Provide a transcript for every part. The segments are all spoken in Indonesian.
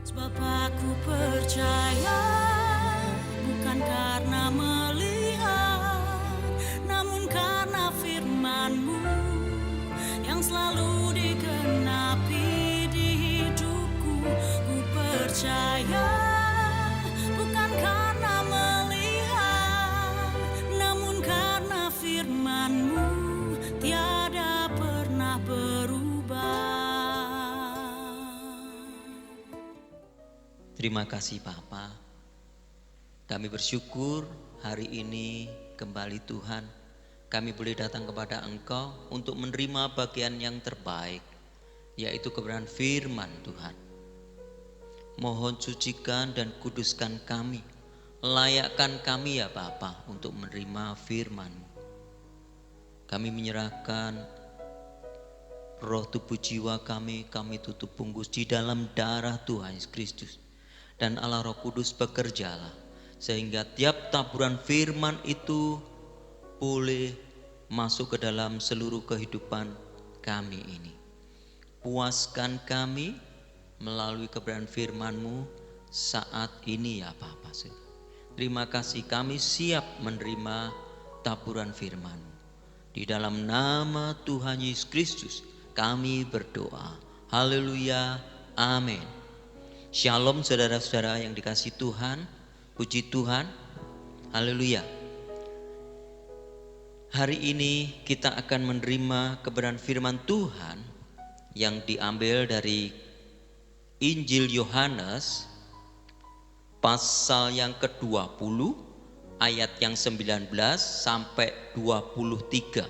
Sebab aku percaya bukan karena melihat, namun karena firman-Mu yang selalu digenapi di hidupku. Ku percaya bukan karena melihat, namun karena firman-Mu tiada pernah berubah. Terima kasih Bapa. Kami bersyukur hari ini kembali Tuhan kami boleh datang kepada Engkau untuk menerima bagian yang terbaik, yaitu kebenaran firman Tuhan. Mohon sucikan dan kuduskan kami, layakkan kami ya Bapa untuk menerima firman-Mu. Kami menyerahkan roh, tubuh, jiwa kami tutup bungkus di dalam darah Tuhan Yesus Kristus. Dan Allah Roh Kudus bekerjalah sehingga tiap taburan firman itu boleh masuk ke dalam seluruh kehidupan kami ini. Puaskan kami melalui kebenaran firman-Mu saat ini ya Bapa. Terima kasih, kami siap menerima taburan firman-Mu. Di dalam nama Tuhan Yesus Kristus kami berdoa. Haleluya, amin. Shalom saudara-saudara yang dikasihi Tuhan, puji Tuhan, haleluya. Hari ini kita akan menerima kebenaran firman Tuhan yang diambil dari Injil Yohanes pasal yang ke-20 ayat yang 19 sampai 23.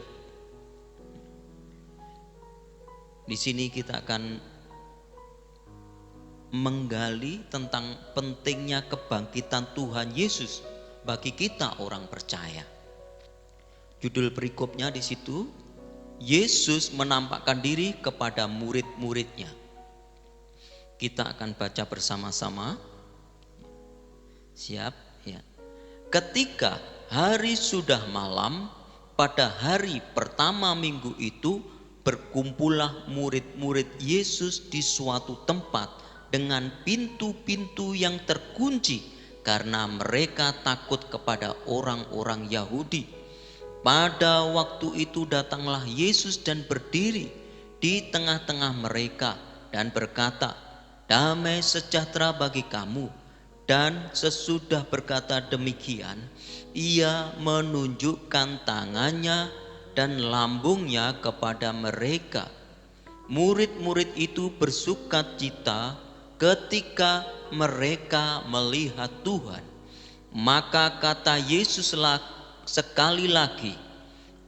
Di sini kita akan menggali tentang pentingnya kebangkitan Tuhan Yesus bagi kita orang percaya. Judul perikopnya di situ, Yesus menampakkan diri kepada murid-muridnya. Kita akan baca bersama-sama. Siap? Ya. Ketika hari sudah malam, pada hari pertama minggu itu berkumpullah murid-murid Yesus di suatu tempat dengan pintu-pintu yang terkunci karena mereka takut kepada orang-orang Yahudi. Pada waktu itu datanglah Yesus dan berdiri di tengah-tengah mereka dan berkata, "Damai sejahtera bagi kamu." Dan sesudah berkata demikian, ia menunjukkan tangannya dan lambungnya kepada mereka. Murid-murid itu bersukacita ketika mereka melihat Tuhan. Maka kata Yesus sekali lagi,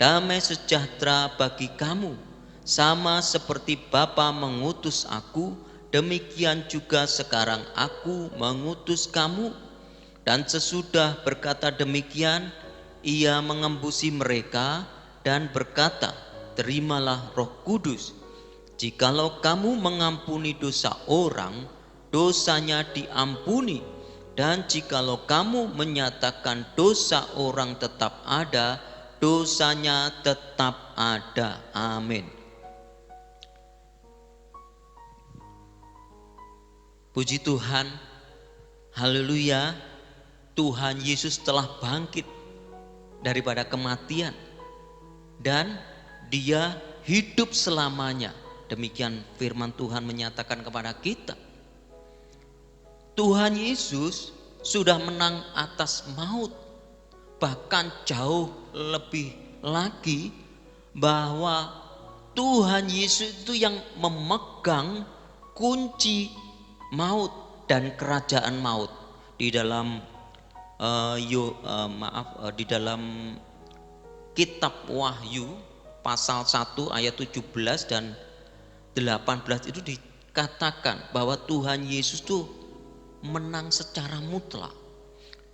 "Damai sejahtera bagi kamu. Sama seperti Bapa mengutus aku, demikian juga sekarang aku mengutus kamu." Dan sesudah berkata demikian, ia mengembusi mereka dan berkata, "Terimalah Roh Kudus. Jikalau kamu mengampuni dosa orang, dosanya diampuni. Dan jikalau kamu menyatakan dosa orang tetap ada, dosanya tetap ada." Amin. Puji Tuhan, haleluya. Tuhan Yesus telah bangkit daripada kematian dan dia hidup selamanya. Demikian firman Tuhan menyatakan kepada kita. Tuhan Yesus sudah menang atas maut. Bahkan jauh lebih lagi, bahwa Tuhan Yesus itu yang memegang kunci maut dan kerajaan maut. Di dalam di dalam kitab Wahyu pasal 1 ayat 17 dan 18 itu dikatakan bahwa Tuhan Yesus itu menang secara mutlak.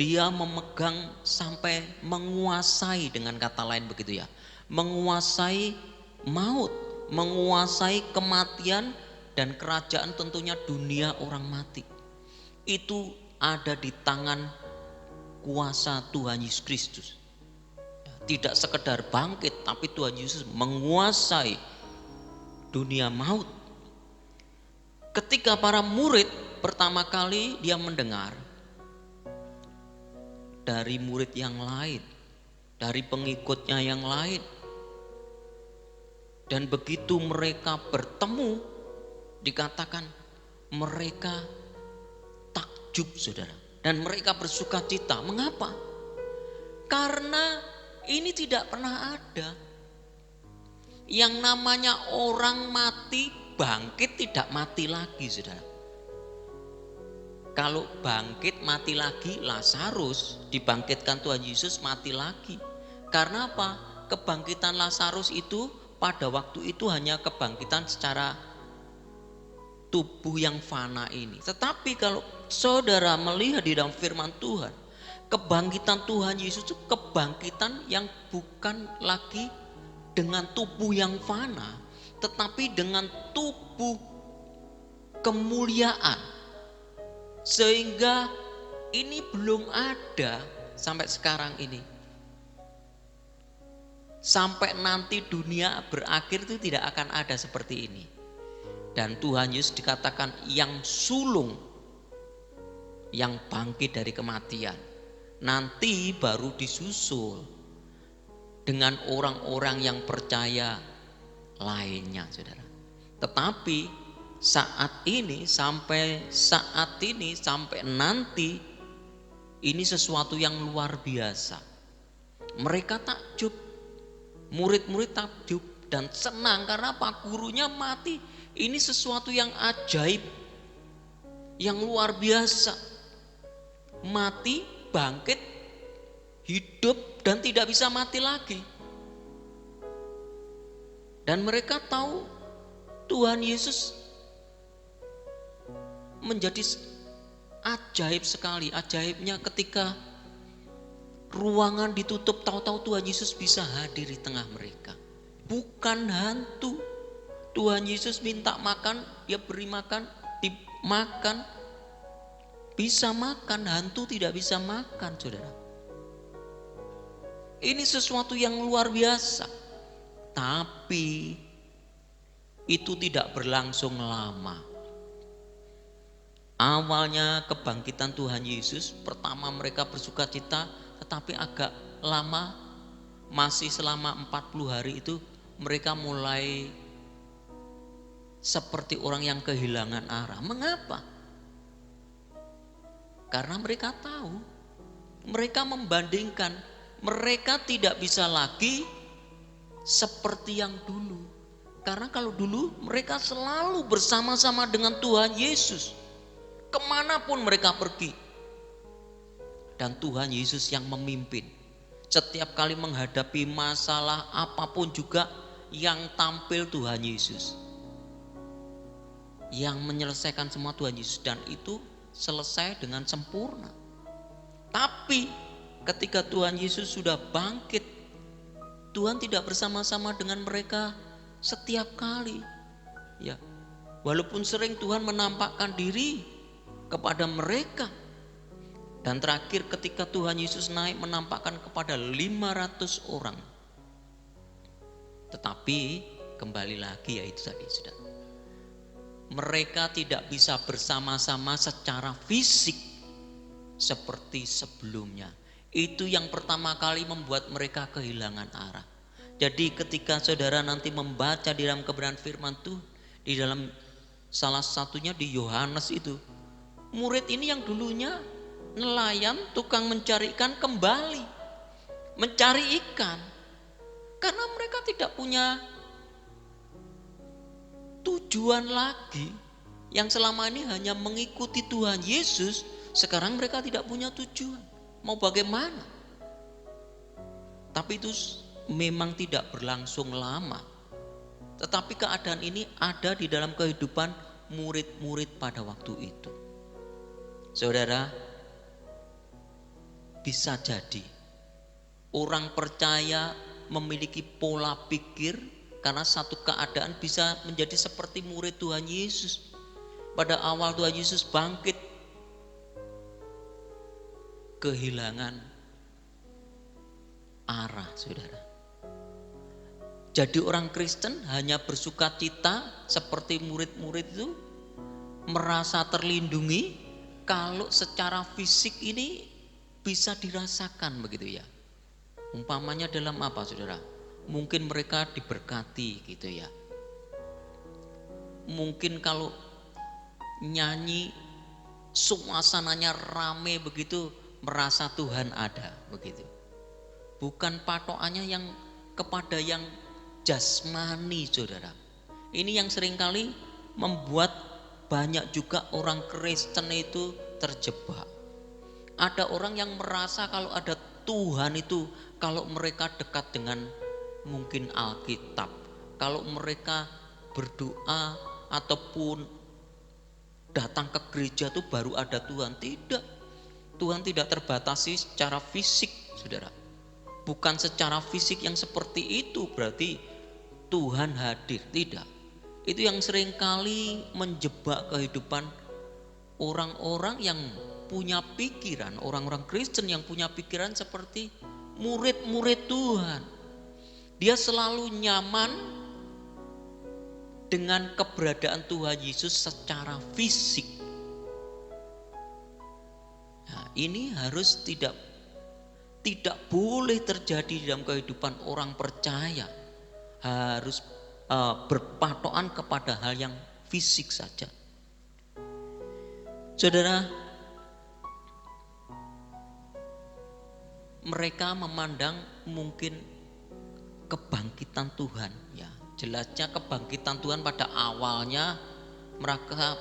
Dia memegang sampai menguasai, dengan kata lain begitu ya, menguasai maut, menguasai kematian dan kerajaan, tentunya dunia orang mati. Itu ada di tangan kuasa Tuhan Yesus Kristus. Tidak sekedar bangkit, tapi Tuhan Yesus menguasai dunia maut. Ketika para murid pertama kali dia mendengar dari murid yang lain, dari pengikutnya yang lain, dan begitu mereka bertemu, dikatakan mereka takjub, saudara, dan mereka bersuka cita. Mengapa? Karena ini tidak pernah ada. Yang namanya orang mati bangkit tidak mati lagi, saudara. Kalau bangkit mati lagi, Lazarus dibangkitkan Tuhan Yesus mati lagi. Karena apa? Kebangkitan Lazarus itu pada waktu itu hanya kebangkitan secara tubuh yang fana ini. Tetapi kalau saudara melihat di dalam firman Tuhan, kebangkitan Tuhan Yesus itu kebangkitan yang bukan lagi dengan tubuh yang fana, tetapi dengan tubuh kemuliaan. Sehingga ini belum ada sampai sekarang ini. Sampai nanti dunia berakhir itu tidak akan ada seperti ini. Dan Tuhan Yesus dikatakan yang sulung, yang bangkit dari kematian. Nanti baru disusul dengan orang-orang yang percaya lainnya, saudara. Tetapi saat ini, sampai nanti, ini sesuatu yang luar biasa. Mereka takjub, murid-murid takjub dan senang karena apa? Gurunya mati. Ini sesuatu yang ajaib, yang luar biasa. Mati, bangkit, hidup dan tidak bisa mati lagi. Dan mereka tahu Tuhan Yesus menjadi ajaib sekali. Ajaibnya ketika ruangan ditutup, tahu-tahu Tuhan Yesus bisa hadir di tengah mereka. Bukan hantu. Tuhan Yesus minta makan, dia beri makan, dimakan. Bisa makan, hantu tidak bisa makan, saudara. Ini sesuatu yang luar biasa. Tapi itu tidak berlangsung lama. Awalnya kebangkitan Tuhan Yesus, pertama mereka bersuka cita, tetapi agak lama, masih selama 40 hari itu mereka mulai seperti orang yang kehilangan arah. Mengapa? Karena mereka tahu, mereka membandingkan, mereka tidak bisa lagi seperti yang dulu. Karena kalau dulu mereka selalu bersama-sama dengan Tuhan Yesus, kemanapun mereka pergi. Dan Tuhan Yesus yang memimpin. Setiap kali menghadapi masalah apapun juga yang tampil Tuhan Yesus, yang menyelesaikan semua Tuhan Yesus, dan itu selesai dengan sempurna. Tapi ketika Tuhan Yesus sudah bangkit, Tuhan tidak bersama-sama dengan mereka setiap kali. Ya, walaupun sering Tuhan menampakkan diri kepada mereka. Dan terakhir ketika Tuhan Yesus naik menampakkan kepada 500 orang. Tetapi kembali lagi, yaitu tadi sudah, mereka tidak bisa bersama-sama secara fisik seperti sebelumnya. Itu yang pertama kali membuat mereka kehilangan arah. Jadi ketika saudara nanti membaca di dalam kebenaran firman Tuhan, di dalam salah satunya di Yohanes itu, murid ini yang dulunya nelayan, tukang mencari ikan, kembali mencari ikan. Karena mereka tidak punya tujuan lagi. Yang selama ini hanya mengikuti Tuhan Yesus, sekarang mereka tidak punya tujuan. Mau bagaimana? Tapi itu memang tidak berlangsung lama. Tetapi keadaan ini ada di dalam kehidupan murid-murid pada waktu itu. Saudara, bisa jadi orang percaya memiliki pola pikir karena satu keadaan bisa menjadi seperti murid Tuhan Yesus. Pada awal Tuhan Yesus bangkit, kehilangan arah, saudara. Jadi orang Kristen hanya bersuka cita seperti murid-murid itu, merasa terlindungi kalau secara fisik ini bisa dirasakan begitu ya. Umpamanya dalam apa saudara? Mungkin mereka diberkati gitu ya. Mungkin kalau nyanyi suasananya rame begitu, merasa Tuhan ada begitu. Bukan patokannya yang kepada yang jasmani saudara. Ini yang seringkali membuat banyak juga orang Kristen itu terjebak. Ada orang yang merasa kalau ada Tuhan itu kalau mereka dekat dengan mungkin Alkitab, kalau mereka berdoa ataupun datang ke gereja itu baru ada Tuhan. Tidak, Tuhan tidak terbatasi secara fisik saudara. Bukan secara fisik yang seperti itu berarti Tuhan hadir, tidak. Itu yang seringkali menjebak kehidupan orang-orang yang punya pikiran, orang-orang Kristen yang punya pikiran seperti murid-murid Tuhan. Dia selalu nyaman dengan keberadaan Tuhan Yesus secara fisik. Nah, ini harus tidak boleh terjadi dalam kehidupan orang percaya. Harus berpatokan kepada hal yang fisik saja. Saudara, mereka memandang mungkin kebangkitan Tuhan ya. Jelasnya kebangkitan Tuhan pada awalnya mereka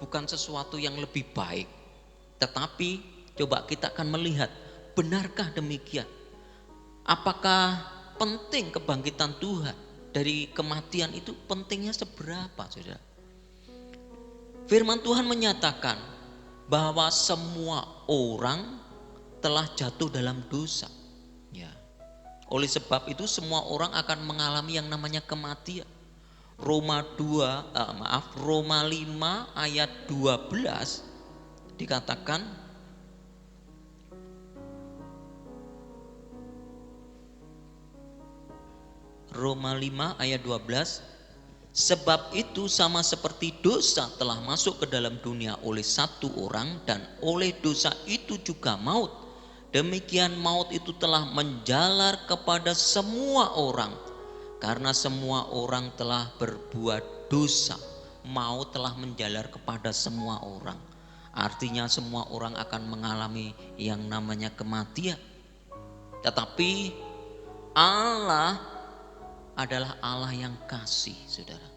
bukan sesuatu yang lebih baik. Tetapi coba kita akan melihat, benarkah demikian? Apakah penting kebangkitan Tuhan dari kematian itu, pentingnya seberapa saudara? Firman Tuhan menyatakan bahwa semua orang telah jatuh dalam dosa. Ya. Oleh sebab itu semua orang akan mengalami yang namanya kematian. Roma 5 ayat 12 dikatakan, Roma 5 ayat 12, sebab itu sama seperti dosa telah masuk ke dalam dunia oleh satu orang dan oleh dosa itu juga maut. Demikian maut itu telah menjalar kepada semua orang karena semua orang telah berbuat dosa. Maut telah menjalar kepada semua orang. Artinya semua orang akan mengalami yang namanya kematian. Tetapi Allah adalah Allah yang kasih, saudara.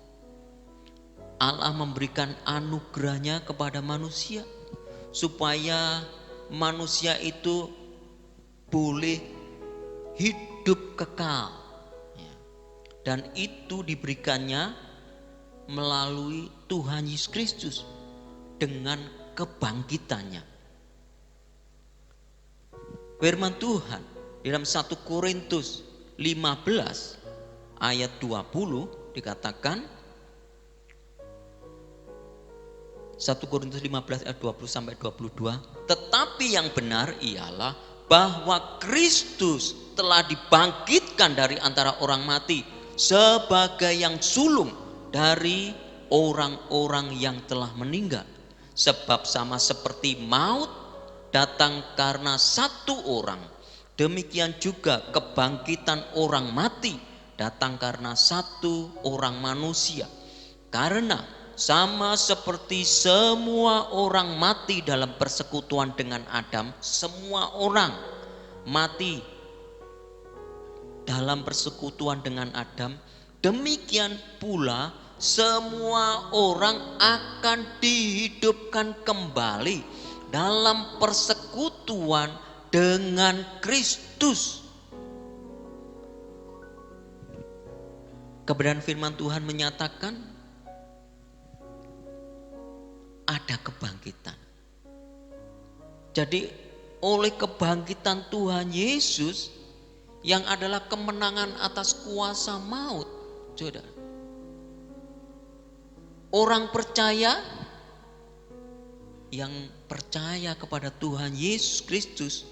Allah memberikan anugerahnya kepada manusia supaya manusia itu boleh hidup kekal, dan itu diberikannya melalui Tuhan Yesus Kristus dengan kebangkitannya. Firman Tuhan dalam 1 Korintus 15 ayat 20 dikatakan, 1 Korintus 15 ayat 20 sampai 22, tetapi yang benar ialah bahwa Kristus telah dibangkitkan dari antara orang mati sebagai yang sulung dari orang-orang yang telah meninggal. Sebab sama seperti maut datang karena satu orang, demikian juga kebangkitan orang mati datang karena satu orang manusia. Karena sama seperti semua orang mati dalam persekutuan dengan Adam, semua orang mati dalam persekutuan dengan Adam, demikian pula semua orang akan dihidupkan kembali dalam persekutuan dengan Kristus. Kebenaran firman Tuhan menyatakan ada kebangkitan. Jadi oleh kebangkitan Tuhan Yesus yang adalah kemenangan atas kuasa maut, saudara, orang percaya yang percaya kepada Tuhan Yesus Kristus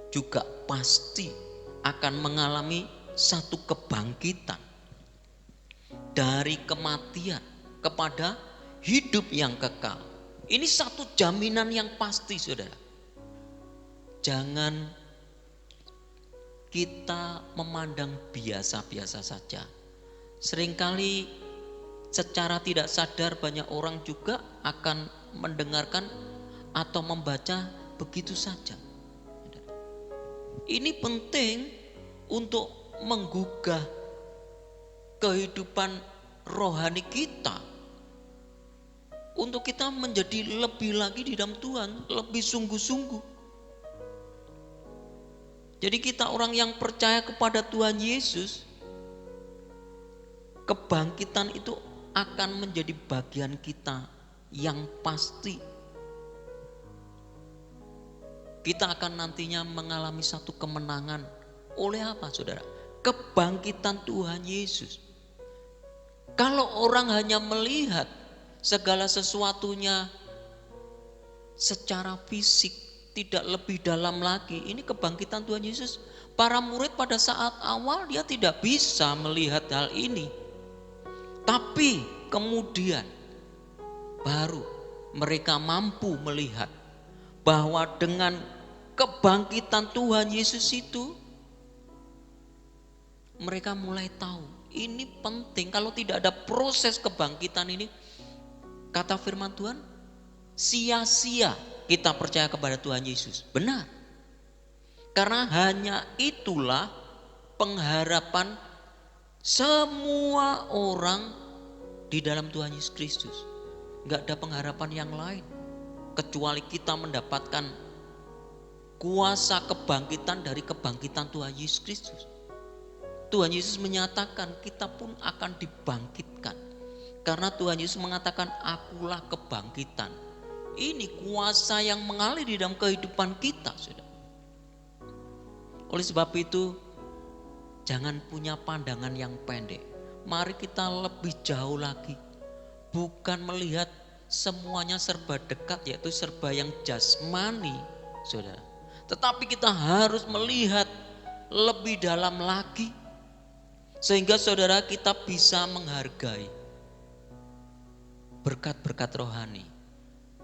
juga pasti akan mengalami satu kebangkitan dari kematian kepada hidup yang kekal. Ini satu jaminan yang pasti, saudara. Jangan kita memandang biasa-biasa saja. Seringkali secara tidak sadar banyak orang juga akan mendengarkan atau membaca begitu saja. Ini penting untuk menggugah kehidupan rohani kita, untuk kita menjadi lebih lagi di dalam Tuhan, lebih sungguh-sungguh. Jadi kita orang yang percaya kepada Tuhan Yesus, kebangkitan itu akan menjadi bagian kita yang pasti. Kita akan nantinya mengalami satu kemenangan. Oleh apa, saudara? Kebangkitan Tuhan Yesus. Kalau orang hanya melihat segala sesuatunya secara fisik, tidak lebih dalam lagi, ini kebangkitan Tuhan Yesus. Para murid pada saat awal dia tidak bisa melihat hal ini. Tapi kemudian baru mereka mampu melihat bahwa dengan kebangkitan Tuhan Yesus itu mereka mulai tahu ini penting. Kalau tidak ada proses kebangkitan ini, kata firman Tuhan, sia-sia kita percaya kepada Tuhan Yesus. Benar. Karena hanya itulah pengharapan semua orang di dalam Tuhan Yesus Kristus. Gak ada pengharapan yang lain kecuali kita mendapatkan kuasa kebangkitan dari kebangkitan Tuhan Yesus Kristus. Tuhan Yesus menyatakan kita pun akan dibangkitkan. Karena Tuhan Yesus mengatakan akulah kebangkitan. Ini kuasa yang mengalir di dalam kehidupan kita, saudara. Oleh sebab itu, jangan punya pandangan yang pendek. Mari kita lebih jauh lagi. Bukan melihat semuanya serba dekat, yaitu serba yang jasmani, saudara. Tetapi kita harus melihat lebih dalam lagi, sehingga saudara kita bisa menghargai berkat-berkat rohani.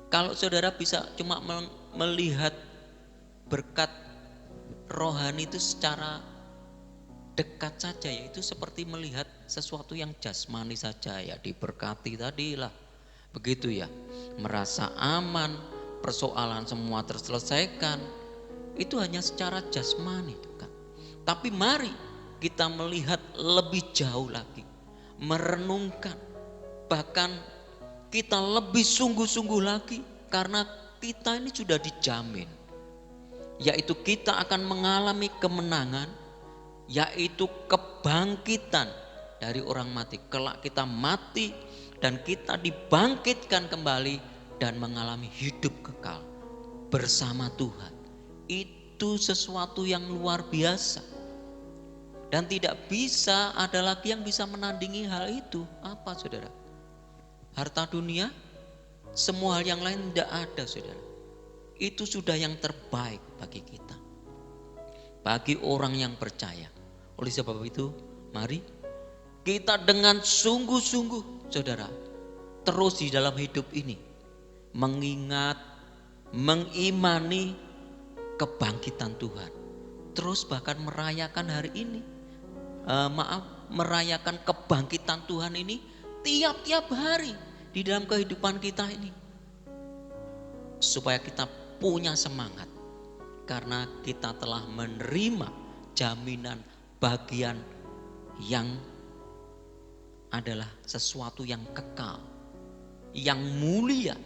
Kalau saudara bisa cuma melihat berkat rohani itu secara dekat saja, yaitu seperti melihat sesuatu yang jasmani saja, ya diberkati tadilah. Begitu ya, merasa aman, persoalan semua terselesaikan. Itu hanya secara jasmani, kan. Tapi mari kita melihat lebih jauh lagi, merenungkan, bahkan kita lebih sungguh-sungguh lagi, karena kita ini sudah dijamin, yaitu kita akan mengalami kemenangan, yaitu kebangkitan dari orang mati. Kelak kita mati dan kita dibangkitkan kembali dan mengalami hidup kekal bersama Tuhan. Itu sesuatu yang luar biasa. Dan tidak bisa ada lagi yang bisa menandingi hal itu. Apa, saudara? Harta dunia, semua hal yang lain tidak ada, saudara. Itu sudah yang terbaik bagi kita, bagi orang yang percaya. Oleh sebab itu, mari kita dengan sungguh-sungguh, saudara, terus di dalam hidup ini mengingat, mengimani kebangkitan Tuhan. Terus bahkan merayakan hari ini, merayakan kebangkitan Tuhan ini tiap-tiap hari di dalam kehidupan kita ini. Supaya kita punya semangat, karena kita telah menerima jaminan bagian yang adalah sesuatu yang kekal, yang mulia,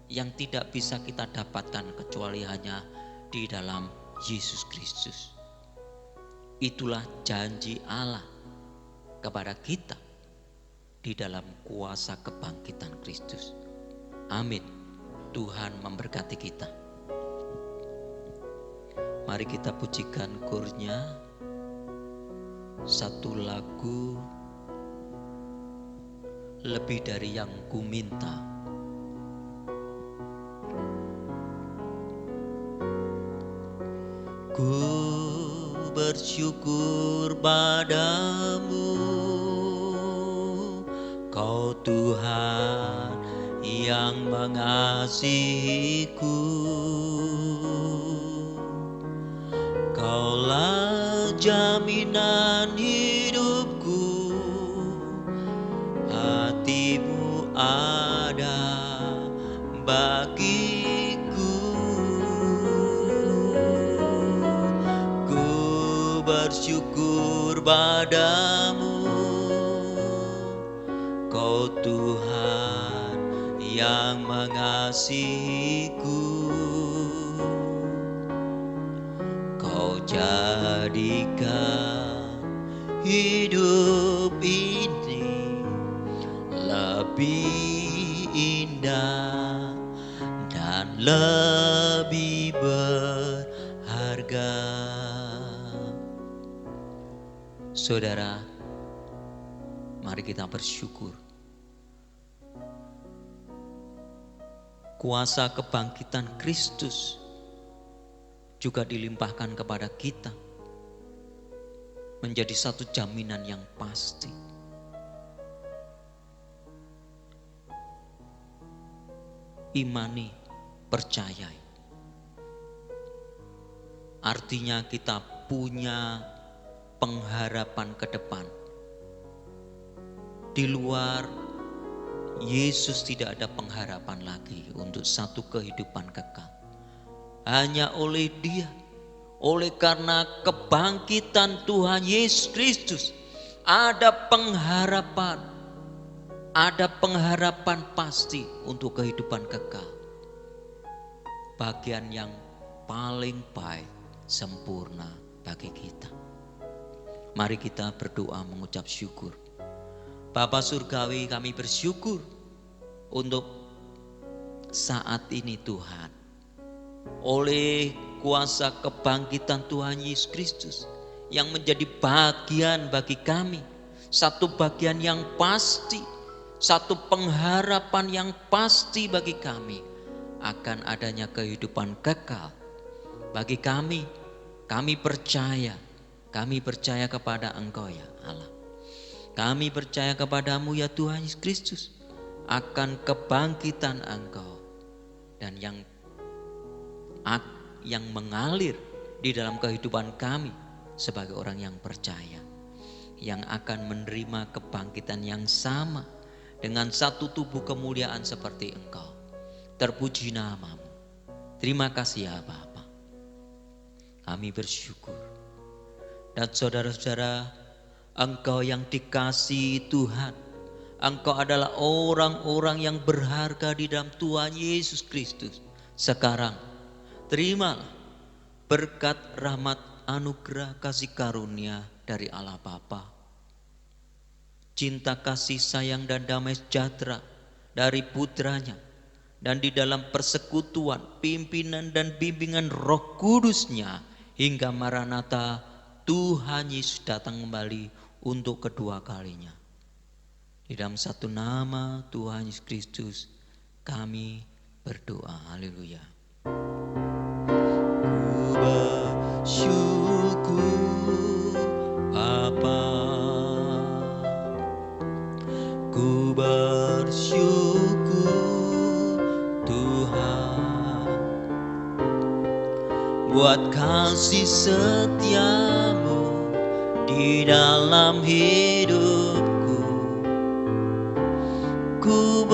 yang tidak bisa kita dapatkan kecuali hanya di dalam Yesus Kristus. Itulah janji Allah kepada kita di dalam kuasa kebangkitan Kristus. Amin. Tuhan memberkati kita. Mari kita pujikan kurnya, satu lagu, lebih dari yang ku minta. Ku bersyukur padamu, Kau Tuhan yang mengasihiku. Kaulah jaminan hidupku, hatimu ada bagiku. Ku bersyukur padamu, Kau Tuhan yang mengasihiku. Kau jadikan hidup ini lebih indah dan lebih berharga. Saudara, mari kita bersyukur. Kuasa kebangkitan Kristus juga dilimpahkan kepada kita, menjadi satu jaminan yang pasti. Imani, percayai. Artinya kita punya pengharapan ke depan. Di luar Yesus tidak ada pengharapan lagi untuk satu kehidupan kekal. Hanya oleh Dia, oleh karena kebangkitan Tuhan Yesus Kristus, ada pengharapan pasti untuk kehidupan kekal. Bagian yang paling baik, sempurna bagi kita. Mari kita berdoa mengucap syukur. Bapa Surgawi, kami bersyukur untuk saat ini Tuhan. Oleh kuasa kebangkitan Tuhan Yesus Kristus yang menjadi bagian bagi kami. Satu bagian yang pasti, satu pengharapan yang pasti bagi kami akan adanya kehidupan kekal. Bagi kami percaya kepada Engkau ya Allah. Kami percaya kepadamu ya Tuhan Yesus Kristus akan kebangkitan Engkau dan yang mengalir di dalam kehidupan kami sebagai orang yang percaya, yang akan menerima kebangkitan yang sama dengan satu tubuh kemuliaan seperti Engkau. Terpuji namamu. Terima kasih ya Bapa. Kami bersyukur. Dan saudara-saudara, Engkau yang dikasihi Tuhan, Engkau adalah orang-orang yang berharga di dalam Tuhan Yesus Kristus. Sekarang terimalah berkat rahmat anugerah kasih karunia dari Allah Bapa, cinta kasih sayang dan damai sejahtera dari putranya, dan di dalam persekutuan pimpinan dan bimbingan Roh Kudus-Nya hingga Maranatha Tuhan Yesus datang kembali untuk kedua kalinya. Di dalam satu nama Tuhan Yesus Kristus kami berdoa. Haleluya. Ku bersyukur Bapa, ku bersyukur Tuhan buat kasih setiamu di dalam hidupku. Ku